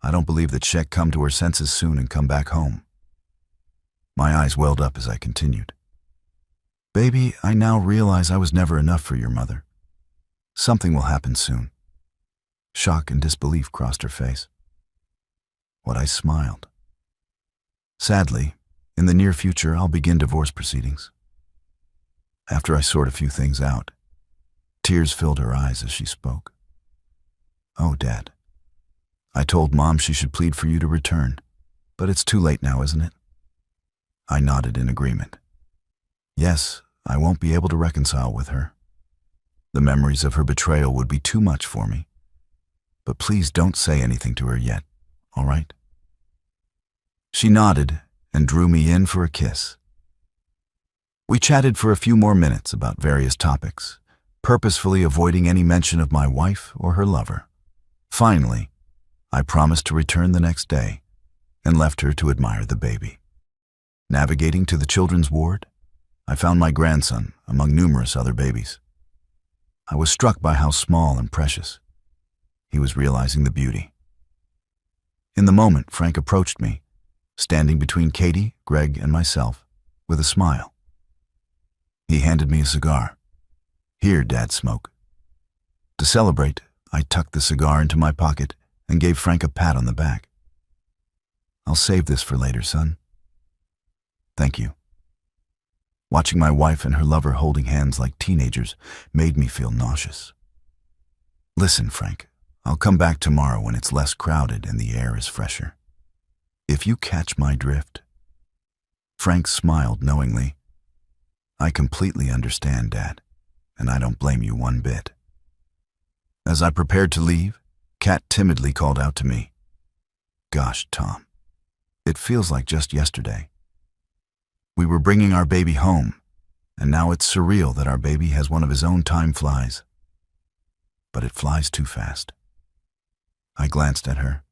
I don't believe that she'll come to her senses soon and come back home." My eyes welled up as I continued. "Baby, I now realize I was never enough for your mother. Something will happen soon." Shock and disbelief crossed her face. What I smiled. "Sadly, in the near future, I'll begin divorce proceedings." After I sort a few things out, tears filled her eyes as she spoke. "Oh, Dad, I told Mom she should plead for you to return, but it's too late now, isn't it?" I nodded in agreement. "Yes, I won't be able to reconcile with her. The memories of her betrayal would be too much for me. But please don't say anything to her yet, all right?" She nodded and drew me in for a kiss. We chatted for a few more minutes about various topics, purposefully avoiding any mention of my wife or her lover. Finally, I promised to return the next day and left her to admire the baby. Navigating to the children's ward, I found my grandson among numerous other babies. I was struck by how small and precious. He was realizing the beauty. In the moment, Frank approached me, standing between Katie, Greg, and myself, with a smile. He handed me a cigar. "Here, Dad, smoke." To celebrate, I tucked the cigar into my pocket and gave Frank a pat on the back. "I'll save this for later, son." "Thank you." Watching my wife and her lover holding hands like teenagers made me feel nauseous. "Listen, Frank, I'll come back tomorrow when it's less crowded and the air is fresher. If you catch my drift." Frank smiled knowingly. "I completely understand, Dad, and I don't blame you one bit." As I prepared to leave, Kat timidly called out to me, "Gosh, Tom, it feels like just yesterday. We were bringing our baby home, and now it's surreal that our baby has one of his own time flies. But it flies too fast." I glanced at her,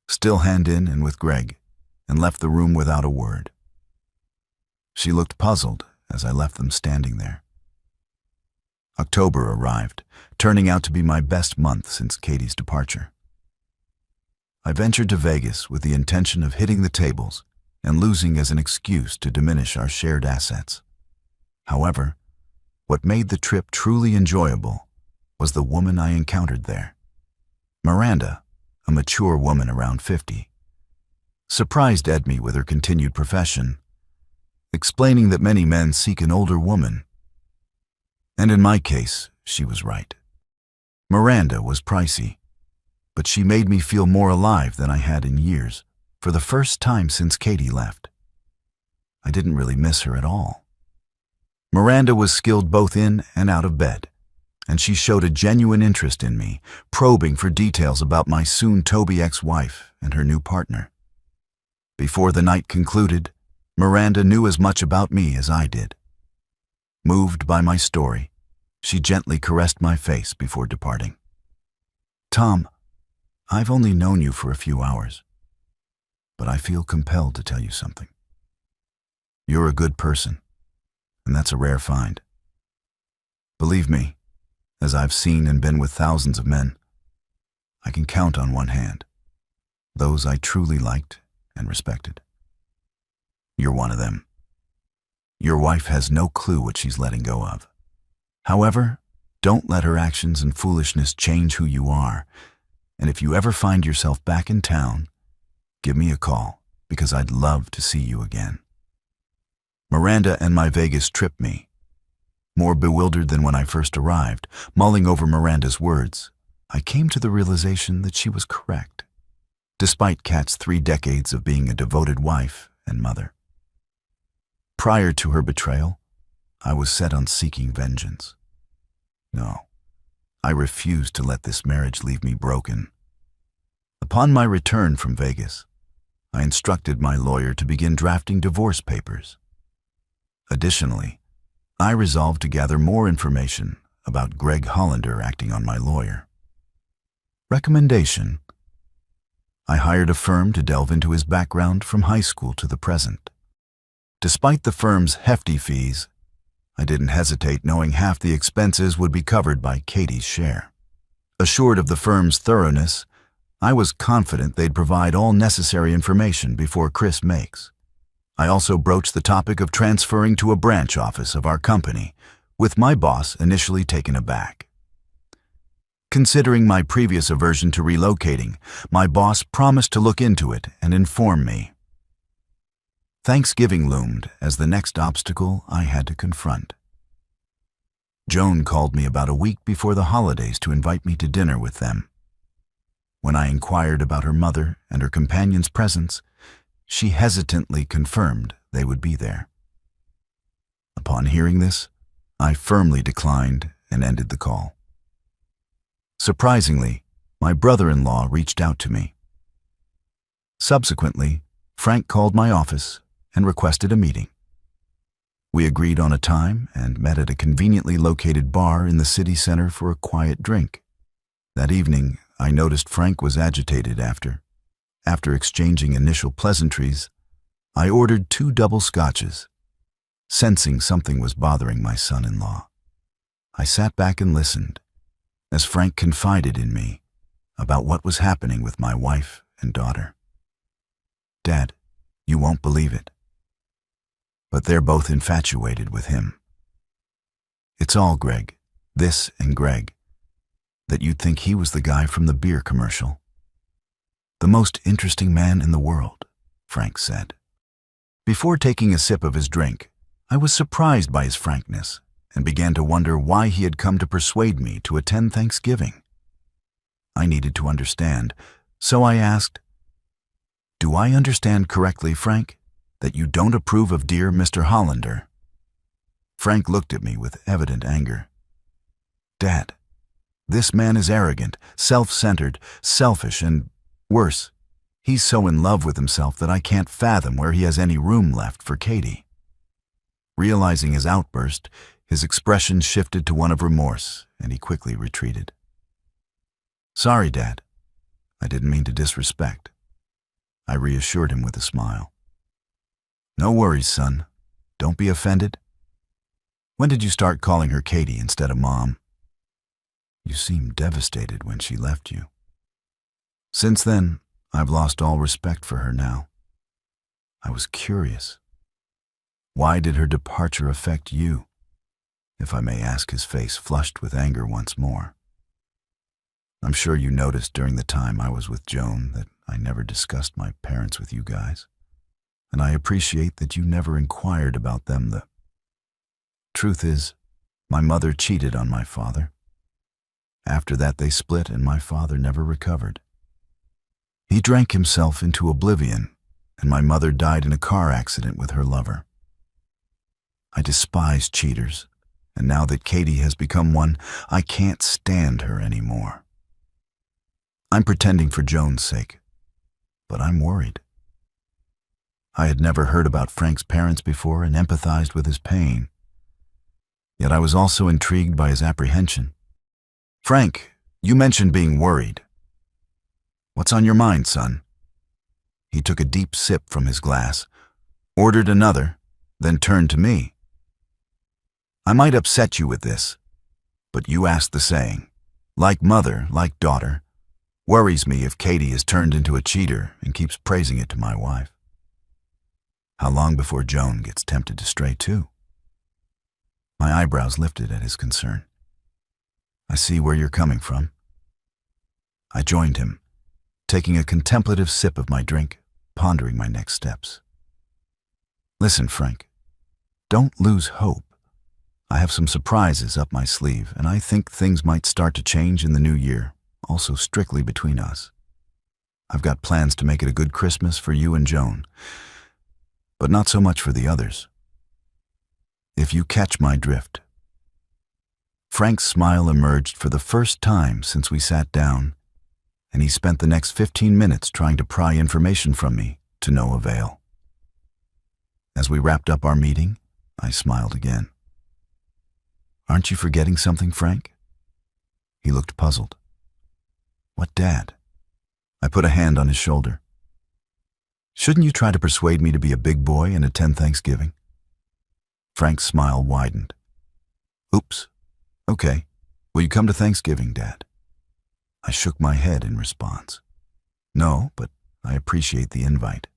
still hand in and with Greg, and left the room without a word. She looked puzzled as I left them standing there. October arrived, turning out to be my best month since Katie's departure. I ventured to Vegas with the intention of hitting the tables and losing as an excuse to diminish our shared assets. However, what made the trip truly enjoyable was the woman I encountered there. Miranda, a mature woman around 50, surprised Edme with her continued profession, explaining that many men seek an older woman. And in my case, she was right. Miranda was pricey, but she made me feel more alive than I had in years, for the first time since Katie left. I didn't really miss her at all. Miranda was skilled both in and out of bed, and she showed a genuine interest in me, probing for details about my soon-to-be ex-wife and her new partner. Before the night concluded, Miranda knew as much about me as I did. Moved by my story, she gently caressed my face before departing. "Tom, I've only known you for a few hours, but I feel compelled to tell you something. You're a good person, and that's a rare find. Believe me, as I've seen and been with thousands of men, I can count on one hand those I truly liked and respected. You're one of them. Your wife has no clue what she's letting go of. However, don't let her actions and foolishness change who you are, and if you ever find yourself back in town, give me a call, because I'd love to see you again." Miranda and my Vegas tripped me. More bewildered than when I first arrived, mulling over Miranda's words, I came to the realization that she was correct, despite Kat's 3 decades of being a devoted wife and mother. Prior to her betrayal, I was set on seeking vengeance. No, I refused to let this marriage leave me broken. Upon my return from Vegas, I instructed my lawyer to begin drafting divorce papers. Additionally, I resolved to gather more information about Greg Hollander acting on my lawyer. Recommendation: I hired a firm to delve into his background from high school to the present. Despite the firm's hefty fees, I didn't hesitate knowing half the expenses would be covered by Katie's share. Assured of the firm's thoroughness, I was confident they'd provide all necessary information before Chris makes. I also broached the topic of transferring to a branch office of our company, with my boss initially taken aback. Considering my previous aversion to relocating, my boss promised to look into it and inform me. Thanksgiving loomed as the next obstacle I had to confront. Joan called me about a week before the holidays to invite me to dinner with them. When I inquired about her mother and her companion's presence, she hesitantly confirmed they would be there. Upon hearing this, I firmly declined and ended the call. Surprisingly, my brother-in-law reached out to me. Subsequently, Frank called my office and requested a meeting. We agreed on a time and met at a conveniently located bar in the city center for a quiet drink. That evening, I noticed Frank was agitated after. After exchanging initial pleasantries, I ordered 2 double scotches, sensing something was bothering my son-in-law. I sat back and listened as Frank confided in me about what was happening with my wife and daughter. "Dad, you won't believe it, but they're both infatuated with him. It's all Greg, this and Greg, that you'd think he was the guy from the beer commercial. The most interesting man in the world," Frank said. Before taking a sip of his drink, I was surprised by his frankness and began to wonder why he had come to persuade me to attend Thanksgiving. I needed to understand, so I asked, "Do I understand correctly, Frank, that you don't approve of dear Mr. Hollander?" Frank looked at me with evident anger. "Dad, this man is arrogant, self-centered, selfish, and worse, he's so in love with himself that I can't fathom where he has any room left for Katie." Realizing his outburst, his expression shifted to one of remorse, and he quickly retreated. "Sorry, Dad. I didn't mean to disrespect," I reassured him with a smile. "No worries, son. Don't be offended. When did you start calling her Katie instead of Mom? You seemed devastated when she left you." "Since then, I've lost all respect for her now. I was curious. Why did her departure affect you, if I may ask?" His face flushed with anger once more. "I'm sure you noticed during the time I was with Joan that I never discussed my parents with you guys, and I appreciate that you never inquired about them. The truth is, my mother cheated on my father. After that, they split, and my father never recovered. He drank himself into oblivion, and my mother died in a car accident with her lover. I despise cheaters, and now that Katie has become one, I can't stand her anymore. I'm pretending for Joan's sake, but I'm worried. I had never heard about Frank's parents before and empathized with his pain. Yet I was also intrigued by his apprehension. Frank, you mentioned being worried. What's on your mind, son? He took a deep sip from his glass, ordered another, then turned to me. I might upset you with this, but you asked the saying. Like mother, like daughter. Worries me if Katie is turned into a cheater and keeps praising it to my wife. How long before Joan gets tempted to stray too? My eyebrows lifted at his concern. I see where you're coming from. I joined him, taking a contemplative sip of my drink, pondering my next steps. Listen, Frank, don't lose hope. I have some surprises up my sleeve, and I think things might start to change in the new year, also strictly between us. I've got plans to make it a good Christmas for you and Joan, but not so much for the others. If you catch my drift. Frank's smile emerged for the first time since we sat down, and he spent the next 15 minutes trying to pry information from me to no avail. As we wrapped up our meeting, I smiled again. Aren't you forgetting something, Frank? He looked puzzled. What, Dad? I put a hand on his shoulder. Shouldn't you try to persuade me to be a big boy and attend Thanksgiving? Frank's smile widened. Oops. Okay. Will you come to Thanksgiving, Dad? I shook my head in response. No, but I appreciate the invite.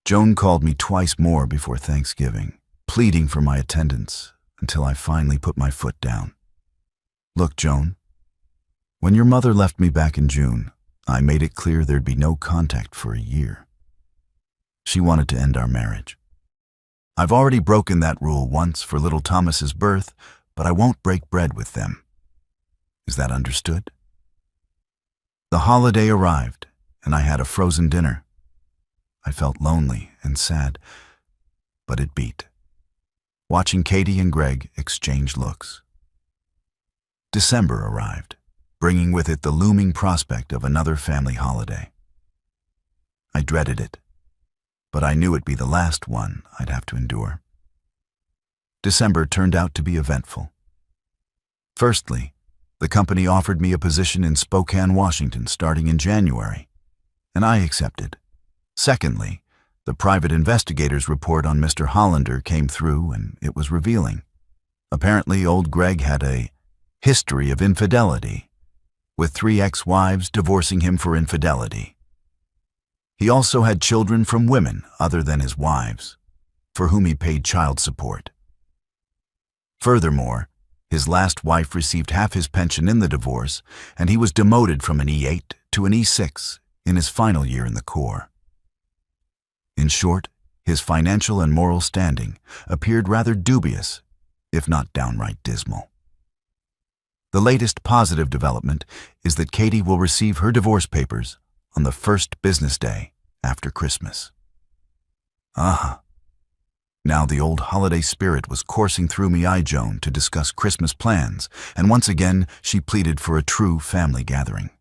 Joan called me twice more before Thanksgiving, pleading for my attendance, until I finally put my foot down. Look, Joan, when your mother left me back in June, I made it clear there'd be no contact for a year. She wanted to end our marriage. I've already broken that rule once for little Thomas's birth, but I won't break bread with them. Is that understood? The holiday arrived, and I had a frozen dinner. I felt lonely and sad, but it beat. Watching Katie and Greg exchange looks. December arrived, bringing with it the looming prospect of another family holiday. I dreaded it, but I knew it'd be the last one I'd have to endure. December turned out to be eventful. Firstly, the company offered me a position in Spokane, Washington, starting in January, and I accepted. Secondly, the private investigator's report on Mr. Hollander came through, and it was revealing. Apparently, old Greg had a history of infidelity, with 3 ex-wives divorcing him for infidelity. He also had children from women other than his wives, for whom he paid child support. Furthermore, his last wife received half his pension in the divorce, and he was demoted from an E8 to an E6 in his final year in the Corps. In short, his financial and moral standing appeared rather dubious, if not downright dismal. The latest positive development is that Katie will receive her divorce papers on the first business day after Christmas. Now the old holiday spirit was coursing through me, Joan, to discuss Christmas plans, and once again she pleaded for a true family gathering.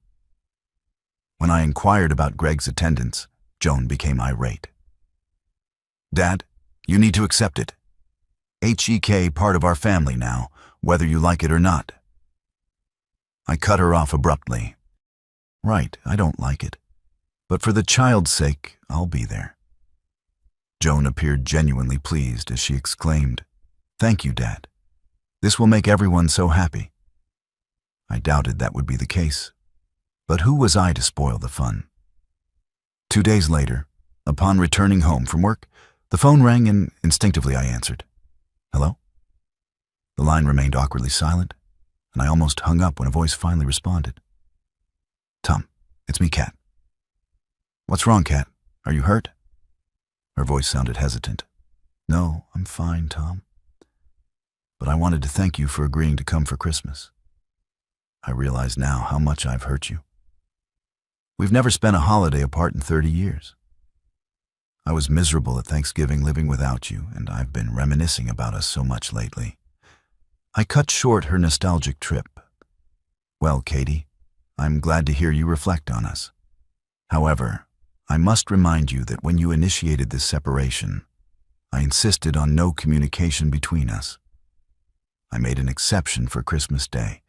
When I inquired about Greg's attendance, Joan became irate. Dad, you need to accept it. HEK part of our family now, whether you like it or not. I cut her off abruptly. Right, I don't like it. But for the child's sake, I'll be there. Joan appeared genuinely pleased as she exclaimed, Thank you, Dad. This will make everyone so happy. I doubted that would be the case, but who was I to spoil the fun? 2 days later, upon returning home from work, the phone rang and instinctively I answered. Hello? The line remained awkwardly silent, and I almost hung up when a voice finally responded. Tom, it's me, Kat. What's wrong, Kat? Are you hurt? Her voice sounded hesitant. No, I'm fine, Tom. But I wanted to thank you for agreeing to come for Christmas. I realize now how much I've hurt you. We've never spent a holiday apart in 30 years. I was miserable at Thanksgiving living without you, and I've been reminiscing about us so much lately. I cut short her nostalgic trip. Well, Katie, I'm glad to hear you reflect on us. However, I must remind you that when you initiated this separation, I insisted on no communication between us. I made an exception for Christmas Day,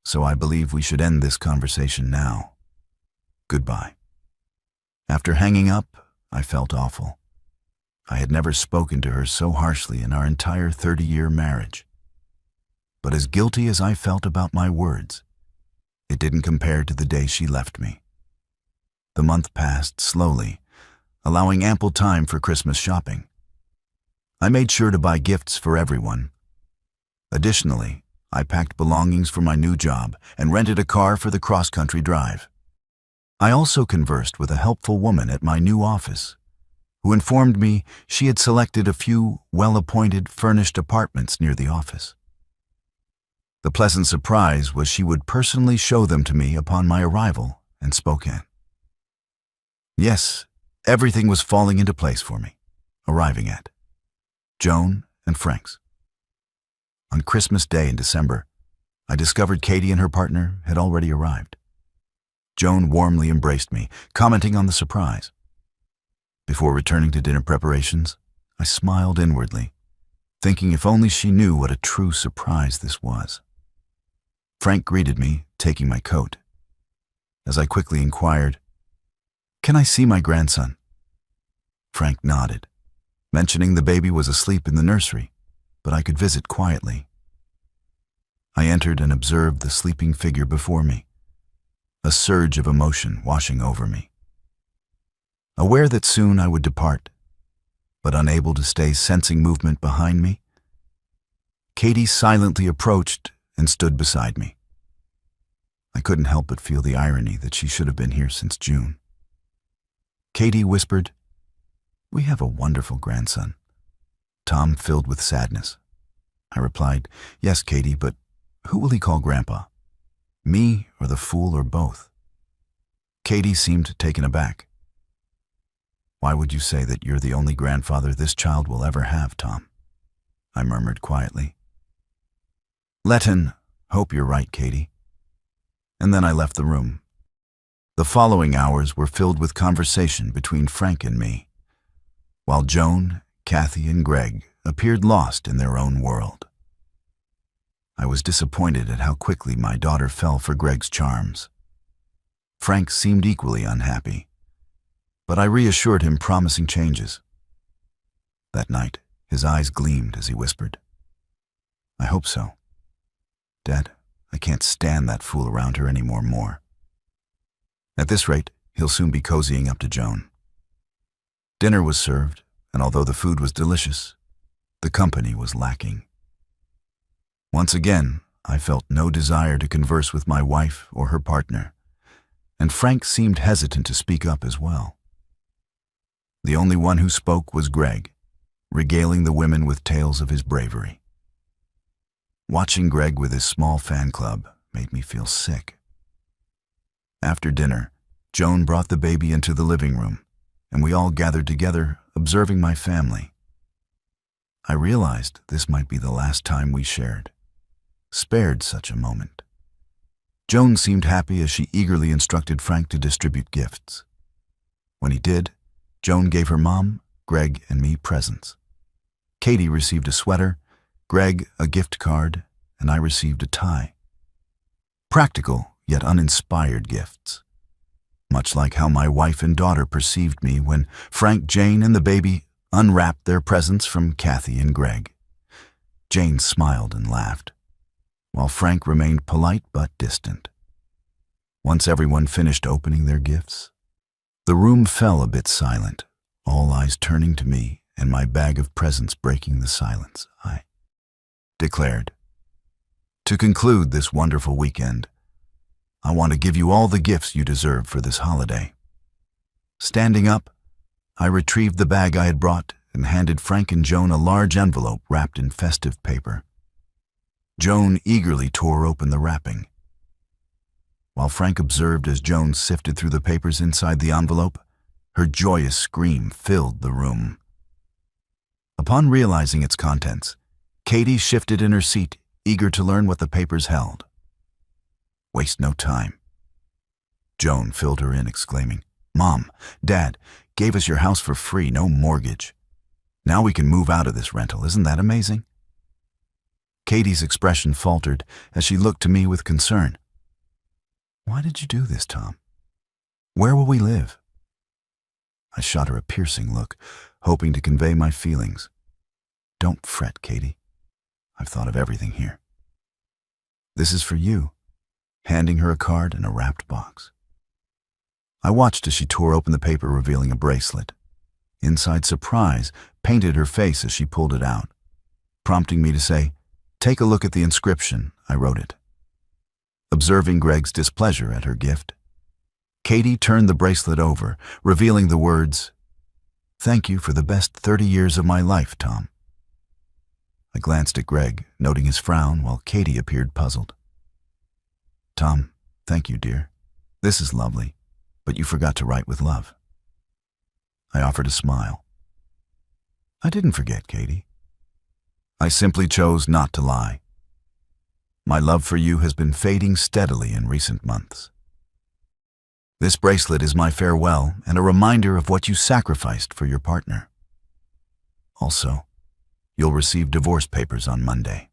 so I believe we should end this conversation now. Goodbye. After hanging up, I felt awful. I had never spoken to her so harshly in our entire 30-year marriage. But as guilty as I felt about my words, it didn't compare to the day she left me. The month passed slowly, allowing ample time for Christmas shopping. I made sure to buy gifts for everyone. Additionally, I packed belongings for my new job and rented a car for the cross-country drive. I also conversed with a helpful woman at my new office, who informed me she had selected a few well-appointed furnished apartments near the office. The pleasant surprise was she would personally show them to me upon my arrival in Spokane. Yes, everything was falling into place for me, arriving at Joan and Frank's. On Christmas Day in December, I discovered Katie and her partner had already arrived. Joan warmly embraced me, commenting on the surprise. Before returning to dinner preparations, I smiled inwardly, thinking if only she knew what a true surprise this was. Frank greeted me, taking my coat. As I quickly inquired, "Can I see my grandson?" Frank nodded, mentioning the baby was asleep in the nursery, but I could visit quietly. I entered and observed the sleeping figure before me, a surge of emotion washing over me. Aware that soon I would depart, but unable to stay sensing movement behind me, Katie silently approached and stood beside me. I couldn't help but feel the irony that she should have been here since June. Katie whispered, "We have a wonderful grandson." Tom filled with sadness. I replied, "Yes, Katie, but who will he call Grandpa? Me or the fool or both?" Katie seemed taken aback. "Why would you say that you're the only grandfather this child will ever have, Tom?" I murmured quietly. "Let him hope you're right, Katie." And then I left the room. The following hours were filled with conversation between Frank and me, while Joan, Kathy, and Greg appeared lost in their own world. I was disappointed at how quickly my daughter fell for Greg's charms. Frank seemed equally unhappy, but I reassured him promising changes. That night, his eyes gleamed as he whispered, "I hope so. Dad, I can't stand that fool around her any more. At this rate, he'll soon be cozying up to Joan." Dinner was served, and although the food was delicious, the company was lacking. Once again, I felt no desire to converse with my wife or her partner, and Frank seemed hesitant to speak up as well. The only one who spoke was Greg, regaling the women with tales of his bravery. Watching Greg with his small fan club made me feel sick. After dinner, Joan brought the baby into the living room, and we all gathered together, observing my family. I realized this might be the last time we spared such a moment. Joan seemed happy as she eagerly instructed Frank to distribute gifts. When he did, Joan gave her mom, Greg, and me presents. Katie received a sweater, Greg a gift card, and I received a tie. Practical, yet uninspired gifts. Much like how my wife and daughter perceived me when Frank, Jane, and the baby unwrapped their presents from Kathy and Greg. Jane smiled and laughed, while Frank remained polite but distant. Once everyone finished opening their gifts, the room fell a bit silent, all eyes turning to me and my bag of presents breaking the silence. I declared, "To conclude this wonderful weekend, I want to give you all the gifts you deserve for this holiday. Standing up, I retrieved the bag I had brought and handed Frank and Joan a large envelope wrapped in festive paper. Joan eagerly tore open the wrapping. While Frank observed as Joan sifted through the papers inside the envelope, her joyous scream filled the room. Upon realizing its contents, Katie shifted in her seat, eager to learn what the papers held. "Waste no time." Joan filled her in, exclaiming, "Mom, Dad, gave us your house for free, no mortgage. Now we can move out of this rental. Isn't that amazing?" Katie's expression faltered as she looked to me with concern. "Why did you do this, Tom? Where will we live?" I shot her a piercing look, hoping to convey my feelings. "Don't fret, Katie. I've thought of everything here. This is for you," handing her a card and a wrapped box. I watched as she tore open the paper, revealing a bracelet. Inside surprise painted her face as she pulled it out, prompting me to say, "Take a look at the inscription," I wrote it. Observing Greg's displeasure at her gift, Katie turned the bracelet over, revealing the words, "Thank you for the best 30 years of my life, Tom." I glanced at Greg, noting his frown, while Katie appeared puzzled. "Tom, thank you, dear. This is lovely, but you forgot to write with love." I offered a smile. "I didn't forget, Katie. I simply chose not to lie. My love for you has been fading steadily in recent months. This bracelet is my farewell and a reminder of what you sacrificed for your partner. Also, you'll receive divorce papers on Monday."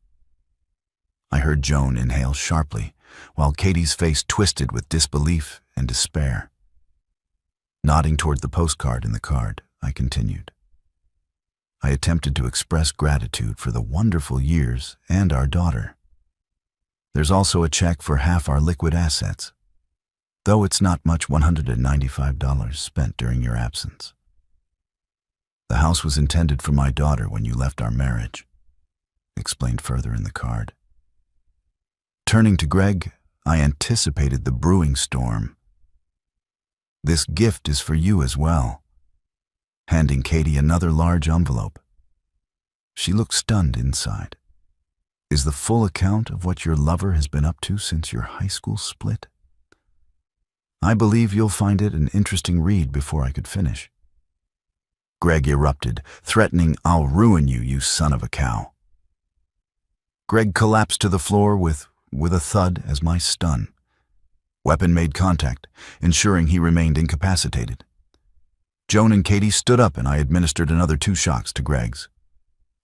I heard Joan inhale sharply, while Katie's face twisted with disbelief and despair. Nodding toward the postcard in the card, I continued. I attempted to express gratitude for the wonderful years and our daughter. There's also a check for half our liquid assets, though it's not much. $195 spent during your absence. The house was intended for my daughter when you left our marriage, explained further in the card. Turning to Greg, I anticipated the brewing storm. "This gift is for you as well," handing Katie another large envelope. She looked stunned inside. "Is the full account of what your lover has been up to since your high school split? I believe you'll find it an interesting read." Before I could finish, Greg erupted, threatening, "I'll ruin you, you son of a cow." Greg collapsed to the floor with a thud as my stun. Weapon made contact, ensuring he remained incapacitated. Joan and Katie stood up and I administered another 2 shocks to Greg's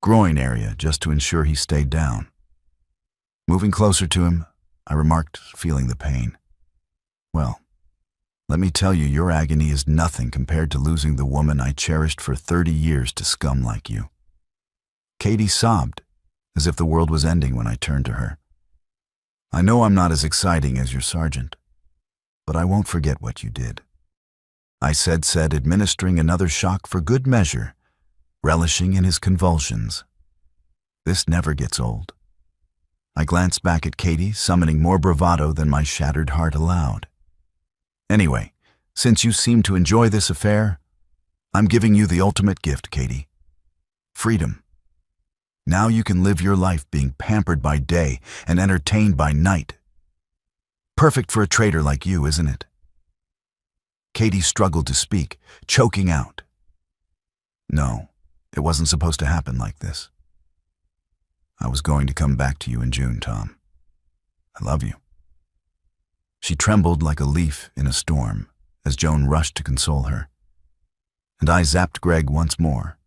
groin area just to ensure he stayed down. Moving closer to him, I remarked, feeling the pain, "Well, let me tell you, your agony is nothing compared to losing the woman I cherished for 30 years to scum like you." Katie sobbed, as if the world was ending when I turned to her. "I know I'm not as exciting as your sergeant, but I won't forget what you did," I said, administering another shock for good measure, relishing in his convulsions. "This never gets old." I glanced back at Katie, summoning more bravado than my shattered heart allowed. "Anyway, since you seem to enjoy this affair, I'm giving you the ultimate gift, Katie. Freedom. Now you can live your life being pampered by day and entertained by night. Perfect for a traitor like you, isn't it?" Katie struggled to speak, choking out, "No, it wasn't supposed to happen like this. I was going to come back to you in June, Tom. I love you." She trembled like a leaf in a storm as Joan rushed to console her, and I zapped Greg once more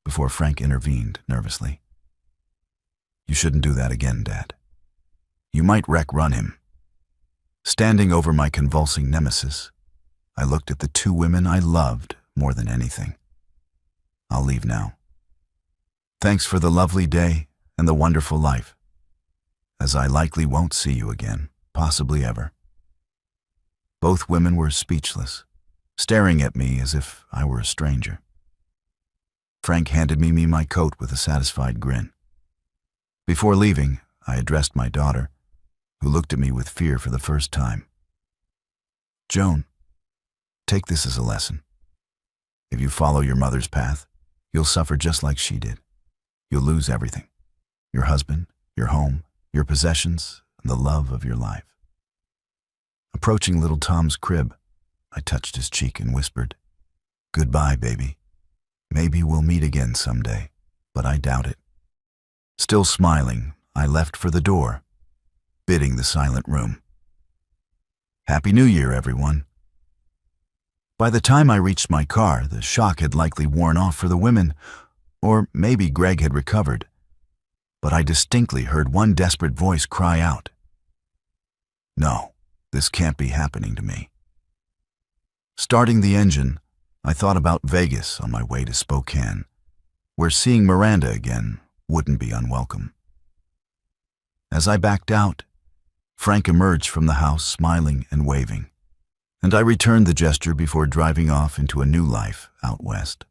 before Frank intervened nervously. "You shouldn't do that again, Dad. You might wreck-run him." Standing over my convulsing nemesis, I looked at the 2 women I loved more than anything. "I'll leave now. Thanks for the lovely day and the wonderful life, as I likely won't see you again, possibly ever." Both women were speechless, staring at me as if I were a stranger. Frank handed me my coat with a satisfied grin. Before leaving, I addressed my daughter, who looked at me with fear for the first time. "Joan, take this as a lesson. If you follow your mother's path, you'll suffer just like she did. You'll lose everything: your husband, your home, your possessions, and the love of your life. Approaching little Tom's crib, I touched his cheek and whispered, "Goodbye, baby. Maybe we'll meet again someday, but I doubt it." Still smiling, I left for the door, bidding the silent room, "Happy New Year, everyone." By the time I reached my car, the shock had likely worn off for the women, or maybe Greg had recovered, but I distinctly heard one desperate voice cry out, "No, this can't be happening to me." Starting the engine, I thought about Vegas on my way to Spokane, where seeing Miranda again wouldn't be unwelcome. As I backed out, Frank emerged from the house smiling and waving, and I returned the gesture before driving off into a new life out west.